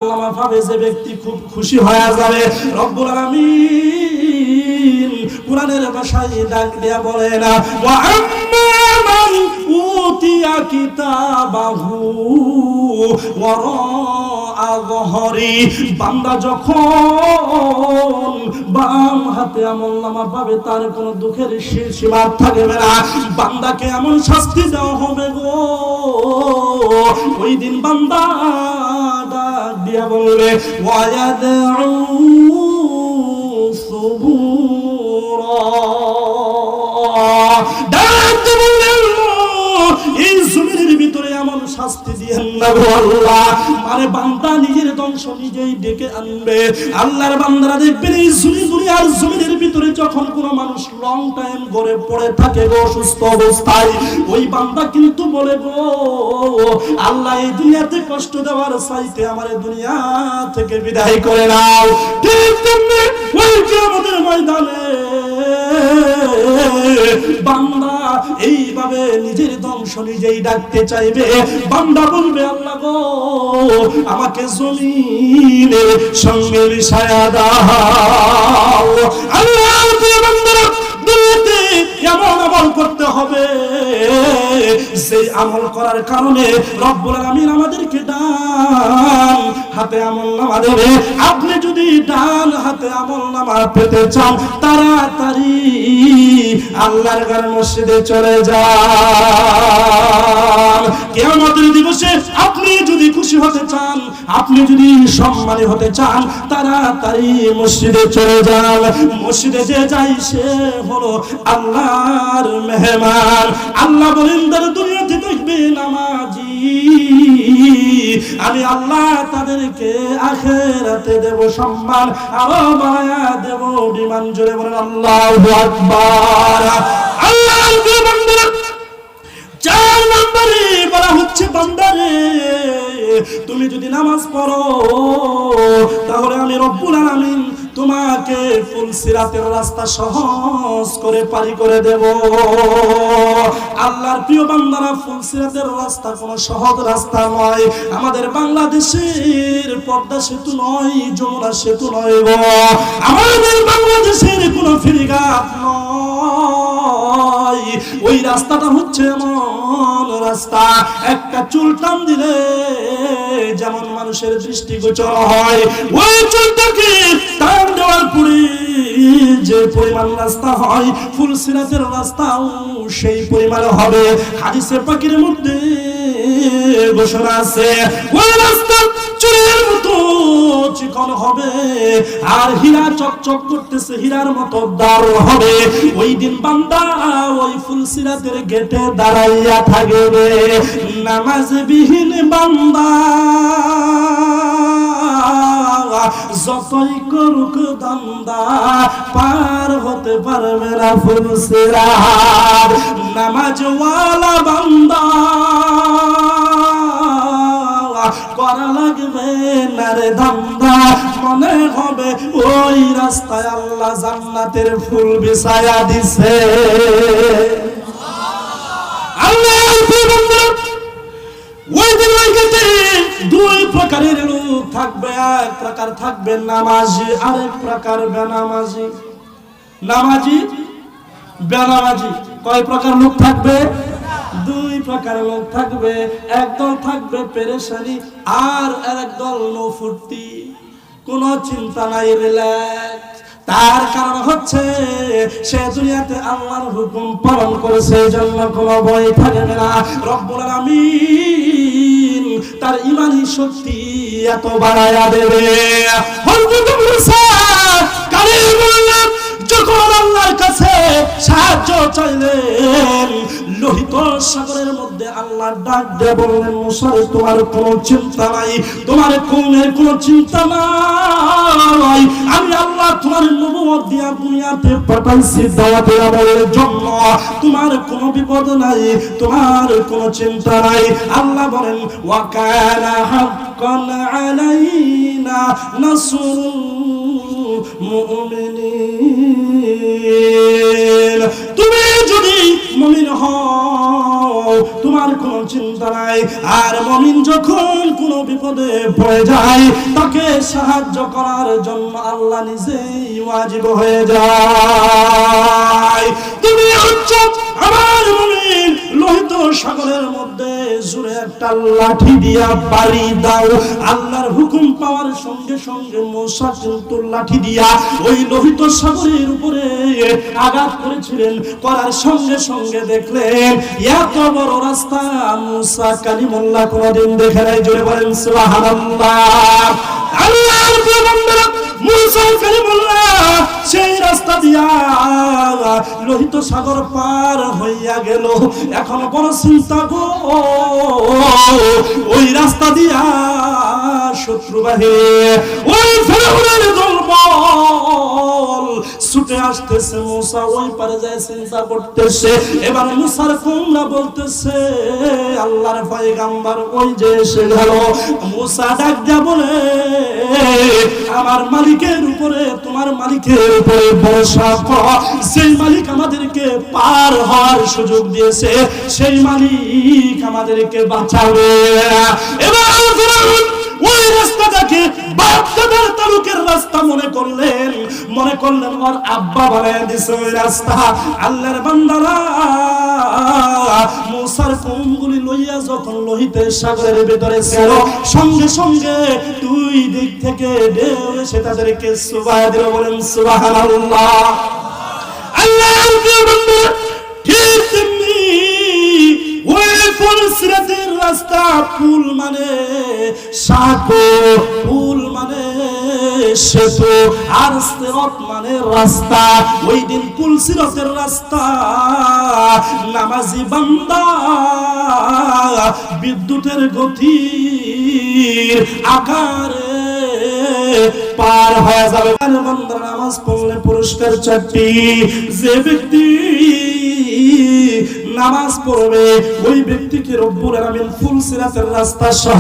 আল্লাহ ভাবে যে ব্যক্তি খুব খুশি হয়ে যাবে। রব্বুল আলামিন কুরআনের ভাষায় ডাক দিয়া বলে না, ওয়া আম্মা মান উতিয়া কিতাবাহু ওয়ারা যহরি, বান্দা যখন বাম হাতে আমলনামা পাবে তার কোনো দুঃখের সীমা থাকবে না। বান্দাকে এমন শাস্তি দেওয়া হবে গো, ওই দিন বান্দা ডাক দিয়া বলবে ওয়ায়াদউ সুবুরা, ডাক দিয়া বলবে এই জমিনের ভিতরে এমন শাস্তি দিয়েন না গো আল্লাহ। মানে বান্দা নিজের ধ্বংস নিজেই ডেকে আনবে। আল্লাহর বান্দারা দেখবেন এই দুনিয়ার জমিনের ভিতরে যখন কোনো মানুষ লং টাইম ঘরে পড়ে থাকে গো অসুস্থ অবস্থায়, ওই বান্দা কিন্তু বলে গো আল্লাহ এই দুনিয়াতে কষ্ট দেওয়ার চাইতে আমার এই দুনিয়া থেকে বিদায় করে নাও। ঠিক তেমনি ওই কিয়ামতের ময়দানে বান্দা এইভাবে নিজের ধ্বংস নিজেই ডাকতে চাইবে। বান্দা বলবে আল্লাহ গো আমাকে জমিনের সঙ্গে মিশায়া দাও। আল্লাহ বান্দারা দুনিয়াতে এমন আমল করতে হবে যে আমল করার কারণে রব্বুল আলামিন আমাদেরকে ডান হাতে আমলনামা দেবে। আপনি যদি ডান হাতে আমলনামা পেতে চান তাড়াতাড়ি আল্লাহর ঘর মসজিদে চলে যান। কিয়ামতের দিবসে আপনি যদি খুশি হতে চান, আপনি যদি সম্মানী হতে চান, তাড়াতাড়ি মসজিদে চলে যান। মসজিদে যে যাই সে হলো আল্লাহর মেহমান। আল্লাহ বলেন যারা দুনিয়াতে দেখবে নামাজি, আমি আল্লাহ তাদেরকে আখিরাতে দেব সম্মান, আরো বাড়ায়া দেব বিমান। জোরে বলেন আল্লাহু আকবার। আল্লাহর বান্দারা 4 নম্বরে বলা হচ্ছে বান্দারে তুমি যদি নামাজ পড়ো তাহলে আমি রব্বুল আলামিন তোমাকে ফুলসিরাতের রাস্তা সহজ করে পারি করে দেব। আল্লাহর প্রিয় বান্দারা, ফুলসিরাতের রাস্তা কোনো সহজ রাস্তা নয়। আমাদের বাংলাদেশের পদ্মা সেতু নয়, যমুনা সেতু নয় গো। আমাদের বাংলাদেশের কোনো ফেরিঘাট নয়। ওই রাস্তাটা হচ্ছে এমন রাস্তা একটা চুল টান দিলে যেমন মানুষের দৃষ্টিগোচর হয়, ওই চুলটাকে টান দেওয়ার পরে যে পরিমাণ রাস্তা হয়, ফুলসিরাতের রাস্তাও সেই পরিমাণ হবে। হাদিসে পাকের মধ্যে ঘোষণা আছে ওই রাস্তা চুলের মতো চিকন হবে আর হীরা চকচক করতেছে, হীরার মতো দার হবে। ওই দিন বান্দা ওই ফুলসিরাতের গেটে দাঁড়াইয়া থাকবে। নামাজবিহীন বান্দা যতই করুক দান্দা পার হতে পারবে না ফুলসিরাত। নামাজওয়ালা বান্দা করা লাগবে না রে ধান্দা, মনে হবে ওই রাস্তায় আল্লাহ জান্নাতের ফুল বিছায়া দিছে। ওই দিন ওই গেটে 2 প্রকারের লোক থাকবে। এক প্রকার থাকবে নামাজি, আরেক প্রকার বেনামাজি। নামাজি বেনামাজি কয় প্রকার লোক থাকবে? 2 প্রকার লোক থাকবে। একদল থাকবে পেরেশানি আর একদল নো ফুর্তি, কোনো চিন্তা নাই, রিল্যাক্স। তার কারণ হচ্ছে সে দুনিয়াতে আল্লাহর হুকুম পালন করেছে, জন্য কোনো ভয় থাকবে না। রব্বুল আলামিন তার ঈমানি শক্তি এত বাড়ায়া দেবে। হযরত মুসা কালিমুল্লাহ যখন আল্লাহর কাছে সাহায্য চাইলেন, লোহিত সাগরের মধ্যে আল্লাহ ডাক দিয়ে বললেন মুসা তোমার কোনো চিন্তা নাই, তোমার কওমের কোনো চিন্তা নাই, আমি আল্লাহ তোমার নবুয়ত দিয়া দুনিয়াতে পাঠাইছি দাওয়াতের আমলের জন্য, তোমার কোনো বিপদ নাই, তোমার কোনো চিন্তা নাই। আল্লাহ বলেন ওয়া কানা হাক্কান আলাইনা নাসরুল মুমিনিন। তুমি যদি মুমিন হও তোমার আর কোনো চিন্তা নাই। আর মুমিন যখন কোনো বিপদে পড়ে যায় তাকে সাহায্য করার জন্য আল্লাহ নিজেই ওয়াজিব হয়ে যায়। তুমি হচ্ছে আমার মুমিন, লোহিত সাগরের মধ্যে জুড়ে একটা লাঠি দিয়া বাড়ি দাও। আল্লাহর হুকুম পাওয়ার সঙ্গে সঙ্গে মূসা কিন্তু লাঠি দিয়া ওই লোহিত সাগরের উপরে আঘাত করেছিলেন। করার সঙ্গে সঙ্গে দেখলেন এত বড় রাস্তা মূসা কালিমুল্লাহ কোনদিন দেখে নাই। জোরে বলেন সুবহানাল্লাহ। আল্লাহর পয়গম্বর মূসা কালিমুল্লাহ সেই রাস্তা দিয়া লোহিত সাগর পার হইয়া গেল। এখন বড় চিন্তা গো, ওই রাস্তা দিয়া শত্রু বাহিনী ওই ফেরাউনের দলবল ছুটে আসতেছে। মূসা ওই পারে যায় চিন্তা করতেছে। এবার মূসার কওমরা বলতেছে আল্লাহর পয়গম্বর ওই যে এসে গেল। মূসা ডাক দিয়া বলে আমার মালিকের উপরে, তোমার মালিকের উপরে ভরসা করো। সেই মালিক আমাদেরকে পার হওয়ার সুযোগ দিয়েছে, সেই মালিক আমাদেরকে বাঁচাবে। এবার ওই রাস্তাটাকে বাগদাদের তালুকের রাস্তা মনে করলেন ওর আব্বা বানায় দিছে ওই রাস্তা। আল্লাহর বান্দারা মূসার কওমগুলি লইয়া যখন লোহিতের সাগরের ভিতরে ছিল, সঙ্গে সঙ্গে দুই দিক থেকে ঢেউ এসে তাদেরকে সুবহান দিল। বলেন সুবহানাল্লাহ। আল্লাহর বান্দা ঠিক তেমনি ওই ফুলসিরাতের রাস্তা, ফুল মানে সাগর, ফুল মানে সেতু, আর সিরাত মানে রাস্তা। ওই দিন ফুলসিরাতের রাস্তা নামাজি বান্দা বিদ্যুতের গতির আকারে পার হয়ে যাবে। বান্দা নামাজ পড়লে পুরস্কার 4টি। যে ব্যক্তি নামাজ পড়বে ওই ব্যক্তিকে রব্বুল আলামিন ফুলসিরাতের রাস্তা সহ